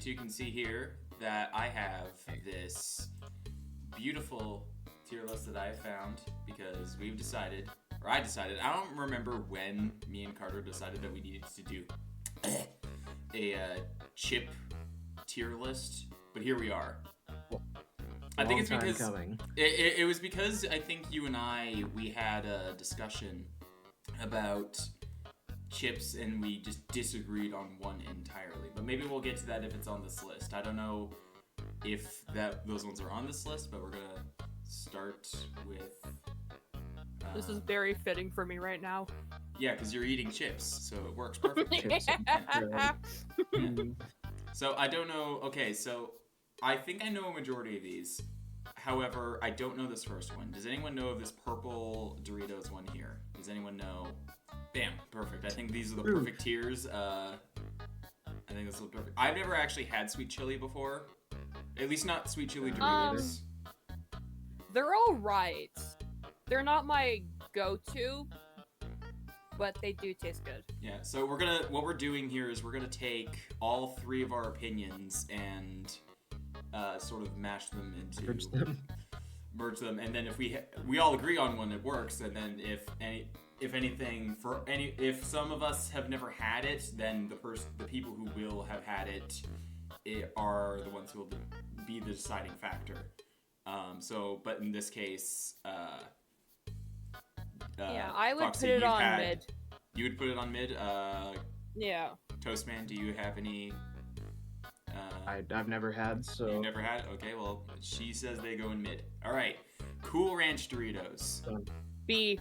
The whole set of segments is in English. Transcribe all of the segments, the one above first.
you two can see here that I have this beautiful tier list that I found because we've decided, or I decided, I don't remember when me and Carter decided that we needed to do a chip tier list, but here we are. I think it's because it was because I think you and we had a discussion about chips and we just disagreed on one entirely. But maybe we'll get to that if it's on this list. I don't know if those ones are on this list, but we're gonna start with. This is very fitting for me right now. Yeah, because you're eating chips, so it works perfectly. Yeah. So I don't know. Okay, so I think I know a majority of these. However, I don't know this first one. Does anyone know of this purple Doritos one here? Does anyone know? Bam, perfect. I think these are the perfect tiers. I think this is perfect. I've never actually had sweet chili before. At least not sweet chili Doritos. They're all right. They're not my go-to, but they do taste good. Yeah, so what we're doing here is we're gonna take all three of our opinions and sort of mash them into merge them, and then if we all agree on one, it works. And then if some of us have never had it, then the people who will have had it are the ones who will be the deciding factor. But in this case, I would Foxy, put it on mid. You would put it on mid. Yeah. Toastman, do you have any? I've never had, so... You never had? Okay, well, she says they go in mid. Alright. Cool Ranch Doritos. B.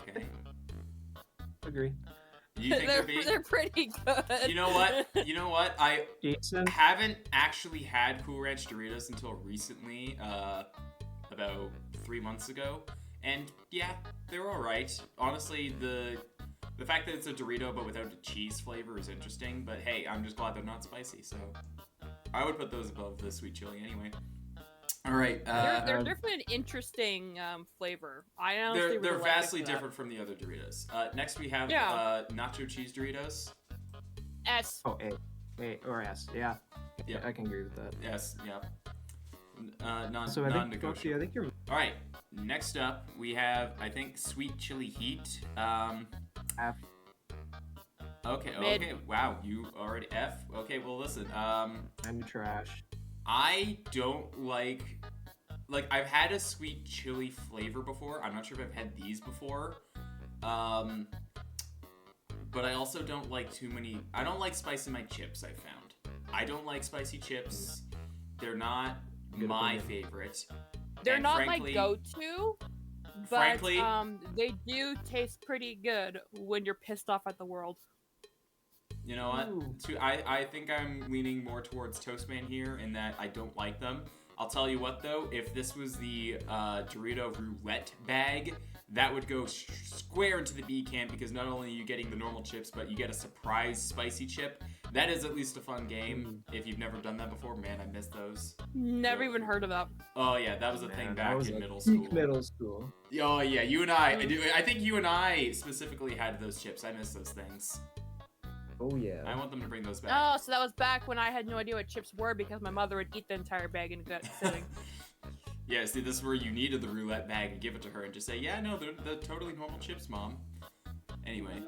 Okay. Agree. You think they're B? They're pretty good. You know what? I Jason? haven't actually had Cool Ranch Doritos until recently, about 3 months ago. And, yeah, they were alright. Honestly, the fact that it's a Dorito but without the cheese flavor is interesting, but hey, I'm just glad they're not spicy, so I would put those above the sweet chili anyway. All right. They're definitely an interesting flavor. I honestly they're really vastly like different from the other Doritos. Next we have nacho cheese Doritos. S. Oh, A or S. Yeah. Yep. I can agree with that. Yes. Yep. So I think you're. All right. Next up, we have sweet chili heat. F. Okay. Mid. Okay. Wow. You already F. Okay. Well, listen. I'm trash. I don't like I've had a sweet chili flavor before. I'm not sure if I've had these before. But I also don't like too many. I don't like spice in my chips. I found I don't like spicy chips. They're not my favorite. They're not my go-to, but they do taste pretty good when you're pissed off at the world. You know what? I think I'm leaning more towards Toastman here in that I don't like them. I'll tell you what though, if this was the Dorito roulette bag, that would go square into the B camp because not only are you getting the normal chips, but you get a surprise spicy chip. That is at least a fun game. If you've never done that before, man, I miss those. Never even heard of that. Oh yeah, that was a thing back in middle school. Oh yeah, you and I think you and I specifically had those chips. I miss those things. Oh yeah. I want them to bring those back. Oh, so that was back when I had no idea what chips were because my mother would eat the entire bag in a sitting. Yeah, see, this is where you needed the roulette bag and give it to her and just say, yeah, no, they're totally normal chips, Mom. Anyway.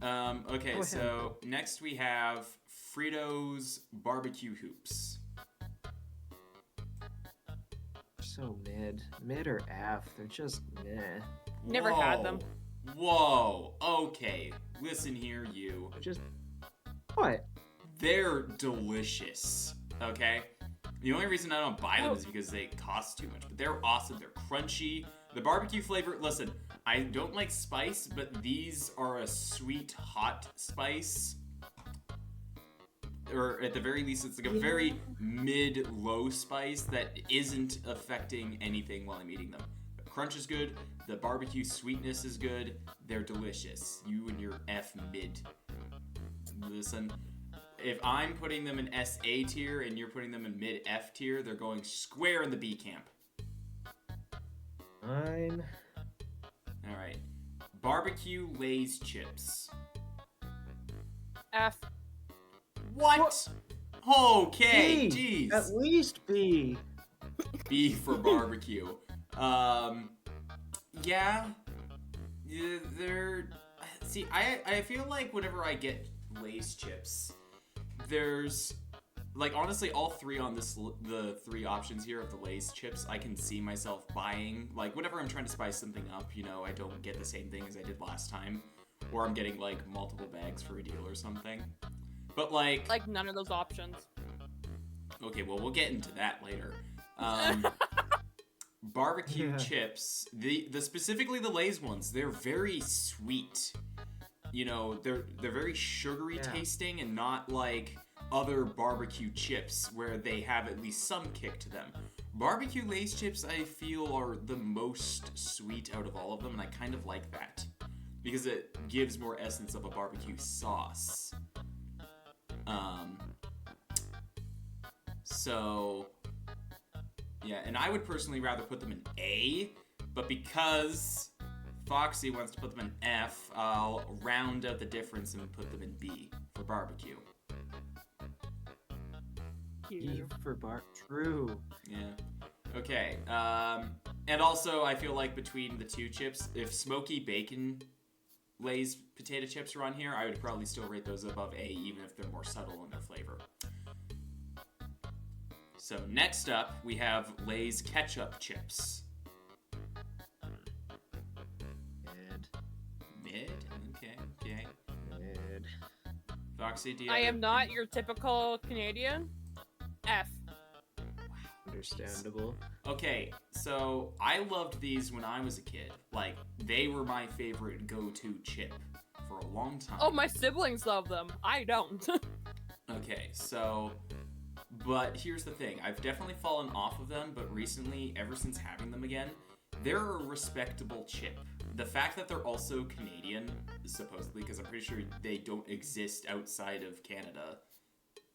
Okay, so next we have Fritos barbecue hoops. So mid or F. They're just meh. Never had them. Whoa. Okay. Listen here, you. Just what? They're delicious. Okay. The only reason I don't buy them is because they cost too much. But they're awesome. They're crunchy. The barbecue flavor. Listen, I don't like spice, but these are a sweet, hot spice. Or at the very least, it's like a very mid-low spice that isn't affecting anything while I'm eating them. The crunch is good. The barbecue sweetness is good. They're delicious. You and your F mid. Listen, if I'm putting them in SA tier and you're putting them in mid F tier, they're going square in the B camp. Fine. All right. Barbecue Lay's chips. F. What? Okay, B. jeez. At least B. B for barbecue. Yeah. They're... See, I feel like whenever I get Lay's chips, there's... Like, honestly, all three on the three options here of the Lay's chips, I can see myself buying. Like, whenever I'm trying to spice something up, you know, I don't get the same thing as I did last time. Or I'm getting, like, multiple bags for a deal or something. But, like... Like, none of those options. Okay, well, we'll get into that later. Barbecue chips, the specifically the Lay's ones, they're very sweet. You know, they're very sugary tasting and not like other barbecue chips where they have at least some kick to them. Barbecue Lay's chips, I feel, are the most sweet out of all of them, and I kind of like that because it gives more essence of a barbecue sauce. So, yeah, and I would personally rather put them in A, but because Foxy wants to put them in F, I'll round out the difference and put them in B for barbecue. E for true. Yeah. Okay. And also, I feel like between the two chips, if Smoky Bacon Lay's potato chips are on here, I would probably still rate those above A, even if they're more subtle in their flavor. So next up, we have Lay's ketchup chips. Mid? Okay. Mid. Foxy, do you I am not your typical Canadian. F. Understandable. Okay, so I loved these when I was a kid. Like, they were my favorite go-to chip for a long time. Oh, my siblings love them. I don't. Okay, so... But here's the thing. I've definitely fallen off of them, but recently, ever since having them again, they're a respectable chip. The fact that they're also Canadian, supposedly, because I'm pretty sure they don't exist outside of Canada,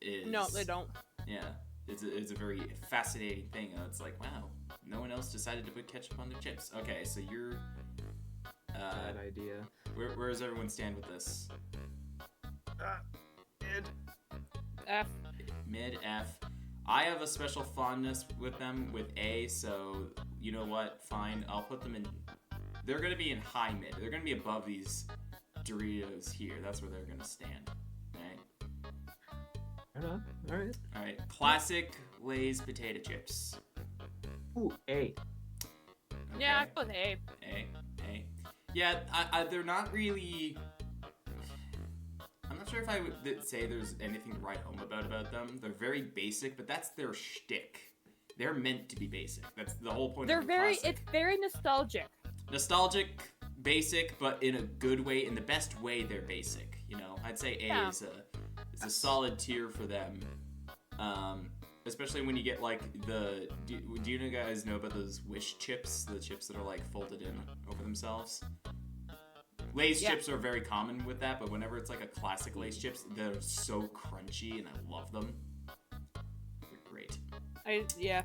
is... No, they don't. Yeah. It's a very fascinating thing. It's like, wow, no one else decided to put ketchup on their chips. Okay, so you're... Bad idea. Where does everyone stand with this? Mid. F. Mid, F. I have a special fondness with them with A, so you know what? Fine, I'll put them in... They're going to be in high mid. They're going to be above these Doritos here. That's where they're going to stand. Alright. Alright, classic Lay's potato chips. Ooh, A. Okay. Yeah, I put A. A. Yeah, they're not really... I'm not sure if I would say there's anything to write home about them. They're very basic, but that's their shtick. They're meant to be basic. That's the whole point of the classic. It's very nostalgic. Nostalgic, basic, but in a good way. In the best way, they're basic. You know, I'd say A is a solid tier for them. Especially when you get like the... Do you guys know about those Wish chips? The chips that are like folded in over themselves? Lay's chips are very common with that, but whenever it's like a classic Lay's chips, they're so crunchy and I love them. They're great.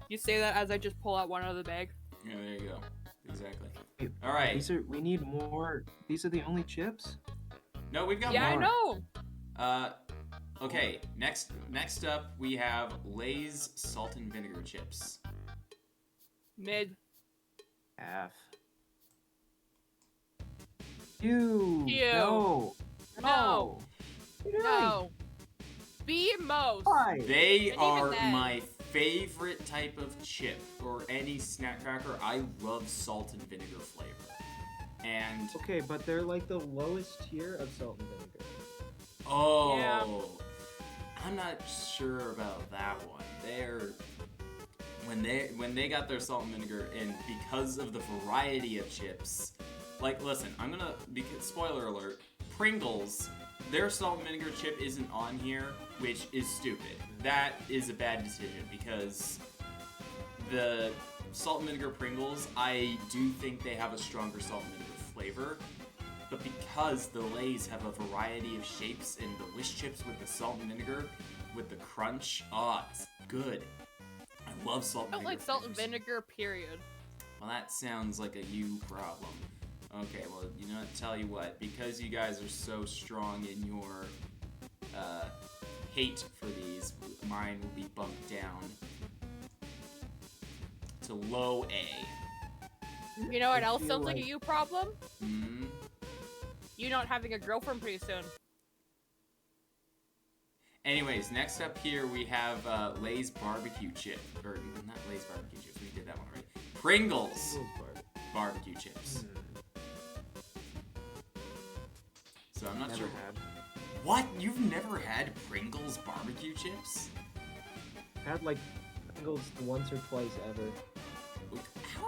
You say that as I just pull out one out of the bag. Yeah, there you go. Exactly. Wait, all right. We need more. These are the only chips? No, we've got more. Yeah, I know. Okay, next up we have Lay's salt and vinegar chips. Mid. F. Ew. No. No. B most. Why? They are my favorite type of chip or any snack cracker. I love salt and vinegar flavor. And okay, but they're like the lowest tier of salt and vinegar. Oh. Yeah. I'm not sure about that one. When they got their salt and vinegar in, because of the variety of chips. Like, listen, because spoiler alert, Pringles, their salt and vinegar chip isn't on here, which is stupid. That is a bad decision because the salt and vinegar Pringles, I do think they have a stronger salt and vinegar flavor. But because the Lay's have a variety of shapes and the Wish chips with the salt and vinegar, with the crunch, it's good. I love salt and vinegar. I don't like salt and vinegar, period. Well, that sounds like a you problem. Okay, well, you know what, tell you what, because you guys are so strong in your hate for these, mine will be bumped down to low A. You know what else sounds like a you problem? Hmm? You not having a girlfriend pretty soon. Anyways, next up here we have Lay's barbecue chip. Or, not Lay's barbecue chips, we did that one already. Pringles barbecue chips. So I'm not sure. Had. What? You've never had Pringles barbecue chips? Had like Pringles once or twice ever.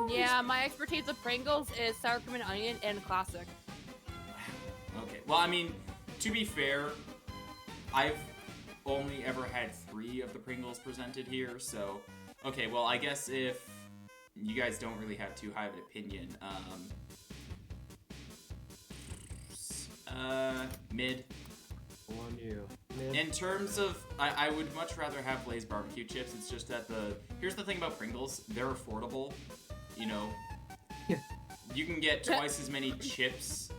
Yeah, my expertise of Pringles is sour cream and onion and classic. Wow. Okay. Well, I mean, to be fair, I've only ever had 3 of the Pringles presented here, so... Okay, well, I guess if you guys don't really have too high of an opinion, mid. On you. Mid. In terms of, I would much rather have Lay's barbecue chips. It's just that here's the thing about Pringles, they're affordable. You know, yeah. You can get twice as many chips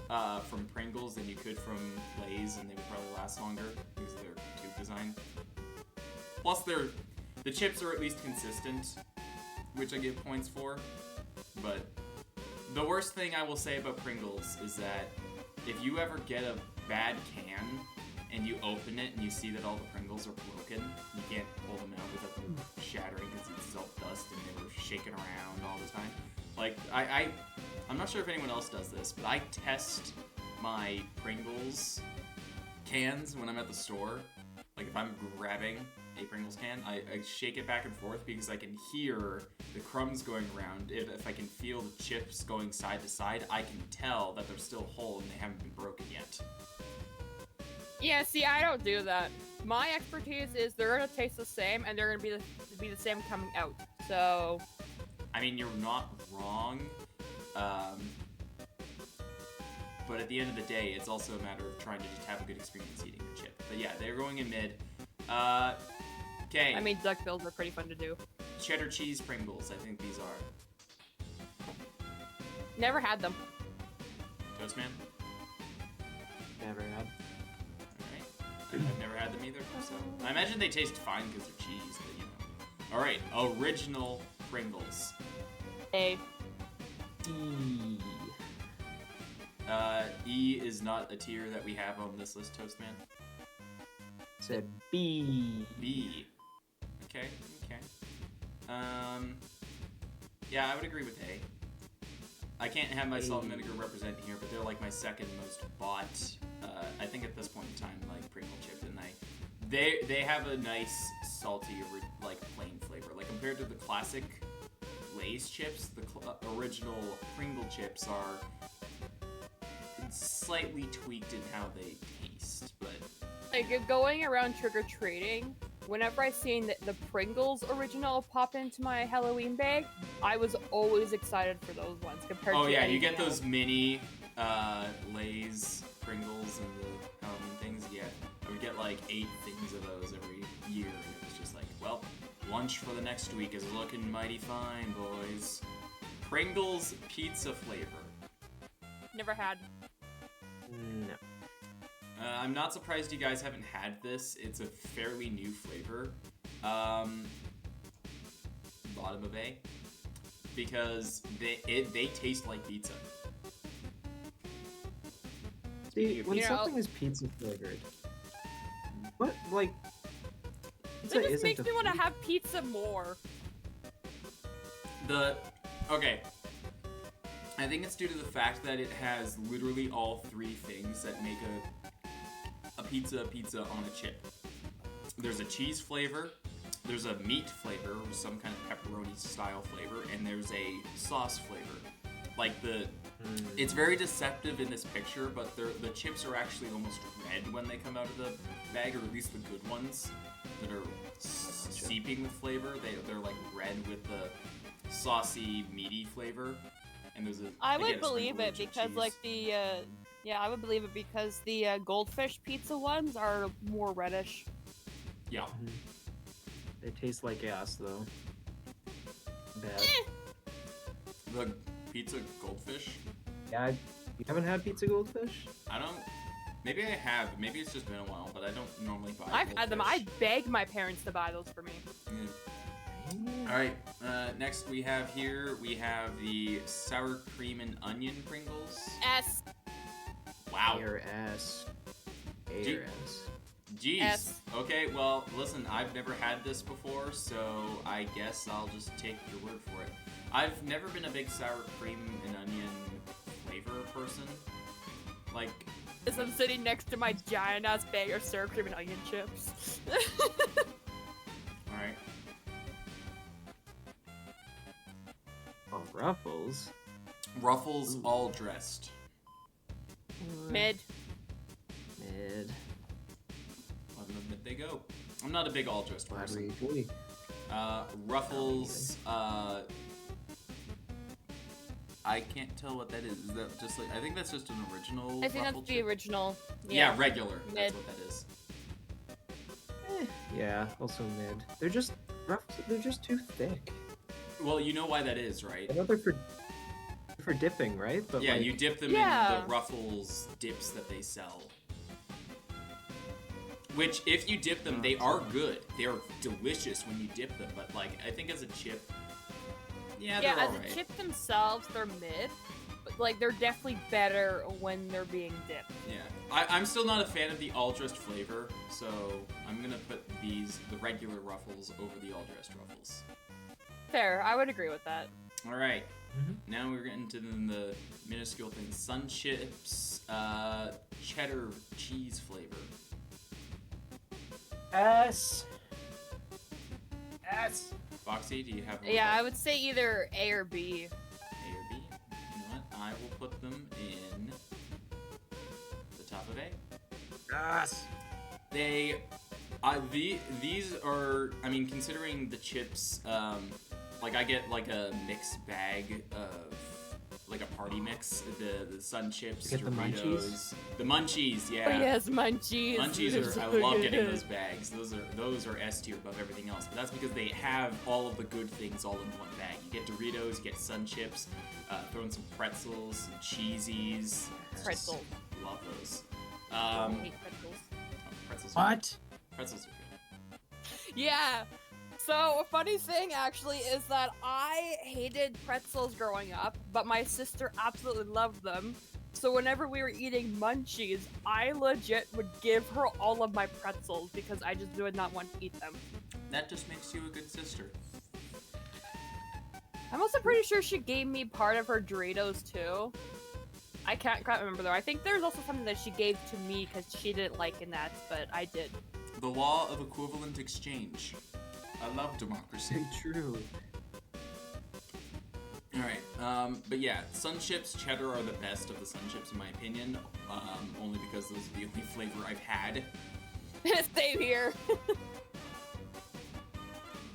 from Pringles than you could from Lay's, and they would probably last longer because of their tube design. Plus, the chips are at least consistent, which I give points for. But the worst thing I will say about Pringles is that if you ever get a bad can and you open it and you see that all the Pringles are broken, you can't pull them out without them shattering because it's all dust and they were shaking around all the time. Like, I'm not sure if anyone else does this, but I test my Pringles cans when I'm at the store. Like, if I'm grabbing a Pringles can, I shake it back and forth because I can hear the crumbs going around. If I can feel the chips going side to side, I can tell that they're still whole and they haven't been broken yet. Yeah, see, I don't do that. My expertise is they're gonna taste the same and they're gonna be the same coming out. So, I mean, you're not wrong. But at the end of the day, it's also a matter of trying to just have a good experience eating the chip. But yeah, they're going in mid. Okay. I mean, duck bills are pretty fun to do. Cheddar cheese Pringles, I think these are. Never had them. Toastman? Never had. Alright. I've never had them either, so. I imagine they taste fine because they're cheese, but you know. Alright, original Pringles. A. E. E is not a tier that we have on this list, Toastman. Said B. B. Okay. Yeah, I would agree with A. I can't have my salt and vinegar represent here, but they're like my second most bought, I think at this point in time, like Pringle chip, and they have a nice salty, like plain flavor. Like compared to the classic Lay's chips, the original Pringle chips are slightly tweaked in how they taste, but... Like, going around trick-or-treating, whenever I seen the Pringles original pop into my Halloween bag, I was always excited for those ones compared to yeah, you get else. those mini Lay's Pringles and the Halloween things. Yeah, I would get like 8 things of those every year, and it was just like, well, lunch for the next week is looking mighty fine, boys. Pringles pizza flavor. Never had. No. I'm not surprised you guys haven't had this. It's a fairly new flavor. Bottom of A. Because they taste like pizza. See, when something is pizza flavored, what, like... It just makes me want to have pizza more. Okay. I think it's due to the fact that it has literally all 3 things that make a pizza on a chip. There's a cheese flavor, there's a meat flavor, with some kind of pepperoni style flavor, and there's a sauce flavor. Like it's very deceptive in this picture, but the chips are actually almost red when they come out of the bag, or at least the good ones that are seeping with flavor. They're like red with the saucy, meaty flavor. And there's I would believe it because like I would believe it because the goldfish pizza ones are more reddish. Yeah. Mm-hmm. They taste like ass though. Bad. The pizza goldfish? Yeah, you haven't had pizza goldfish? I don't Maybe I have. Maybe it's just been a while, but I don't normally buy. I've had them. I goldfish. beg my parents to buy those for me. All right. Next we have the sour cream and onion Pringles. S. Wow. A or S. A G- or S. Jeez. S. Okay. Well, listen. I've never had this before, so I guess I'll just take your word for it. I've never been a big sour cream and onion flavor person. Like. As I'm sitting next to my giant ass bag of sour cream and onion chips. All right. Oh, Ruffles. Ruffles Ooh. all dressed. Mid. Mid. Let them admit they go. I'm not a big all dressed Glad person. we agree. Ruffles. I can't tell what that is. Is that just like I think that's just an original. I think Ruffle that's the chip? original. Yeah, regular. Mid. That's what that is. Yeah, also mid. They're just Ruffles. They're just too thick. Well, you know why that is, right? I know they're for dipping, right? But Yeah, like, you dip them Yeah. in the Ruffles dips that they sell. Which, if you dip them, they are good. They are delicious when you dip them. But like, I think as a chip, yeah, they're Yeah, as alright. a chip themselves, they're mid. But like, they're definitely better when they're being dipped. Yeah, I'm still not a fan of the all-dressed flavor, so I'm gonna put the regular Ruffles over the all-dressed Ruffles. Fair, I would agree with that. All right, Mhm. now we're getting to the minuscule things. Sun Chips, cheddar cheese flavor. S. S. Foxy, do you have? Yeah, I would say either A or B. A or B. You know what? I will put them in the top of A. S. They, these are. I mean, considering the chips, like I get like a mixed bag of like a party mix. The Sun Chips, You get the Doritos, the Munchies. Yeah. Oh yes, munchies. Munchies They're are. I so love getting good. those bags. Those are S tier above everything else. But that's because they have all of the good things all in one bag. You get Doritos, you get Sun Chips, throw in some pretzels, some cheesies. It's just- Pretzels. Love those. I hate pretzels. Pretzels. What? Pretzels are good. Yeah. So a funny thing actually is that I hated pretzels growing up, but my sister absolutely loved them. So whenever we were eating munchies, I legit would give her all of my pretzels because I just would not want to eat them. That just makes you a good sister. I'm also pretty sure she gave me part of her Doritos too. I can't quite remember though. I think there's also something that she gave to me because she didn't like in that, but I did. The law of equivalent exchange. I love democracy. Very true. Alright, but yeah, Sun Chips, cheddar are the best of the Sun Chips in my opinion, only because those are the only flavor I've had. Same here.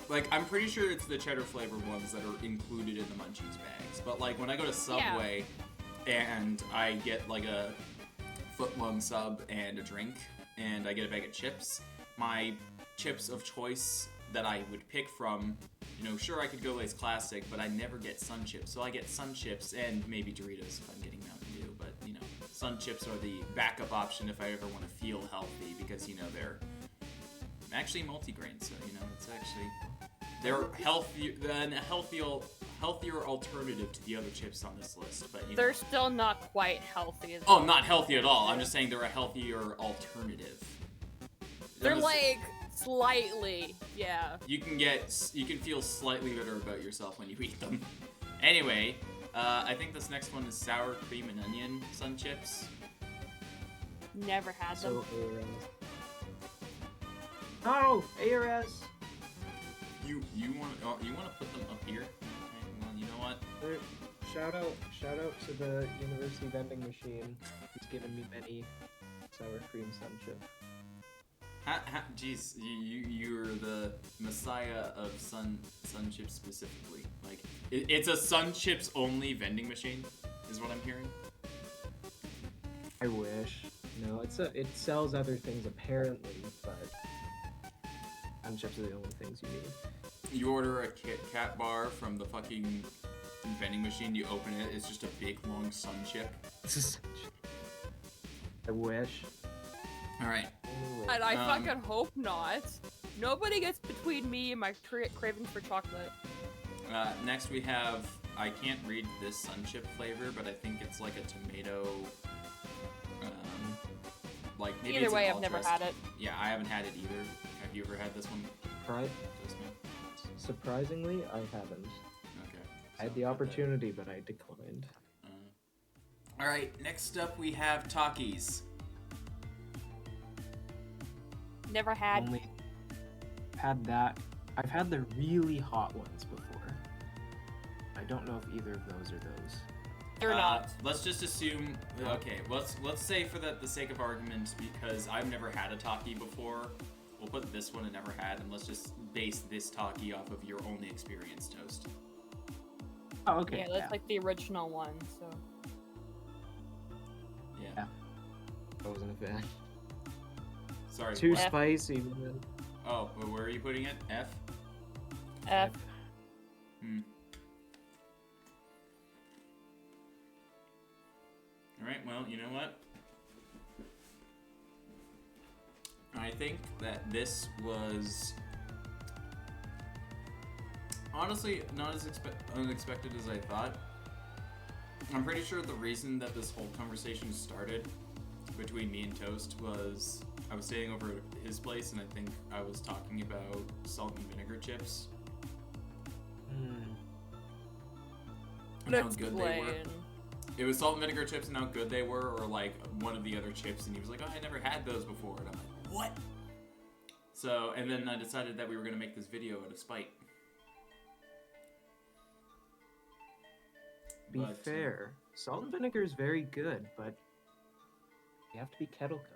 Like, I'm pretty sure it's the cheddar flavored ones that are included in the Munchies bags, but like when I go to Subway and I get like a footlong sub and a drink, and I get a bag of chips, my chips of choice that I would pick from, you know, sure I could go Lay's Classic, but I never get Sun Chips, so I get Sun Chips and maybe Doritos if I'm getting Mountain Dew, but you know, Sun Chips are the backup option if I ever want to feel healthy, because you know, they're actually multigrain, so you know, it's actually, they're healthier alternative to the other chips on this list, but you know. They're still not quite healthy. Oh, not healthy at all. I'm just saying they're a healthier alternative. They're I'm just- like slightly, yeah. You can feel slightly better about yourself when you eat them. Anyway, I think this next one is sour cream and onion Sun Chips. Never had them. So A or S. Oh, A or S. You want to put them up here? Okay, well, you know what? Shout out to the university vending machine. He's given me many sour cream Sun Chip. Jeez, you're the messiah of Sun Chips specifically. Like, it's a Sun Chips only vending machine, is what I'm hearing. I wish. No, it sells other things apparently, but Sun Chips are the only things you need. You order a Kit Kat bar from the fucking vending machine, you open it, it's just a big long Sun Chip. I wish. All right. Only wish. And I Um, fucking hope not. Nobody gets between me and my cravings for chocolate. Next we have, I can't read this sun chip flavor, but I think it's like a tomato, like maybe Either it's way, an I've never all-dressed- had it. Yeah, I haven't had it either. Have you ever had this one, Toastman? Surprisingly, I haven't. Okay. I had so the that- opportunity, but I declined. All right, next up we have Takis. Never had. Only had that. I've had the really hot ones before. I don't know if either of those are those. They're not. Let's just assume. Okay, let's say for the sake of argument, because I've never had a Taki before, we'll put this one I never had, and let's just base this Taki off of your only experience, Toast. Oh, okay. Yeah, that's like the original one, so. Yeah. I wasn't a fan. Sorry. Too what? spicy, man. Oh, but where are you putting it? F. F. All right. Well, you know what? I think that this was honestly not as unexpected as I thought. I'm pretty sure the reason that this whole conversation started between me and Toast was I was staying over at his place, and I think I was talking about salt and vinegar chips and how Let's good they were. explain. It was salt and vinegar chips and how good they were, or like one of the other chips, and he was like, "Oh, I never had those before," and I'm like, "What?" So, and then I decided that we were gonna make this video out of spite. Be But, fair, salt and vinegar is very good, but you have to be kettle cooked.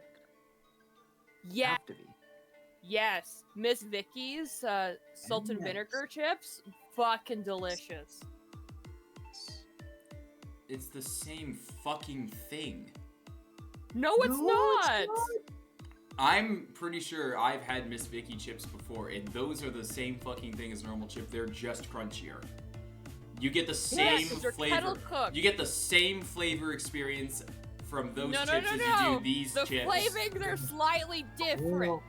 Yeah. Have to be. Yes. Miss Vicky's salt and Yes. vinegar chips. Fucking delicious. It's the same fucking thing. No, it's not. I'm pretty sure I've had Miss Vicky chips before, and those are the same fucking thing as normal chip. They're just crunchier. You get the same Yes, they're flavor. kettle cooked. You get the same flavor experience from those No, chips as you do these the chips. flavors are slightly different. Oil.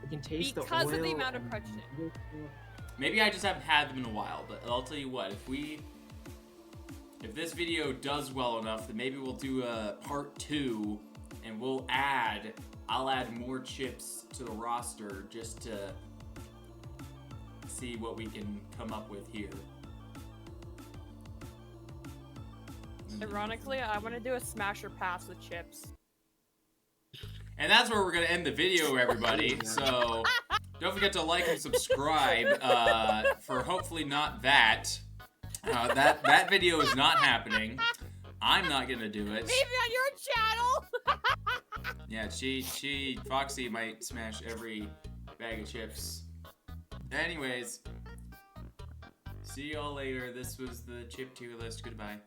You can taste Because the of oil the amount of and- crunchiness. Maybe I just haven't had them in a while, but I'll tell you what, if this video does well enough, then maybe we'll do a part 2, and I'll add more chips to the roster just to see what we can come up with here. Ironically, I want to do a smash or pass with chips. And that's where we're gonna end the video, everybody. So don't forget to like and subscribe for hopefully not that. That video is not happening. I'm not gonna do it. Maybe on your channel. Yeah, Foxy might smash every bag of chips. Anyways, see y'all later. This was the chip tier list. Goodbye.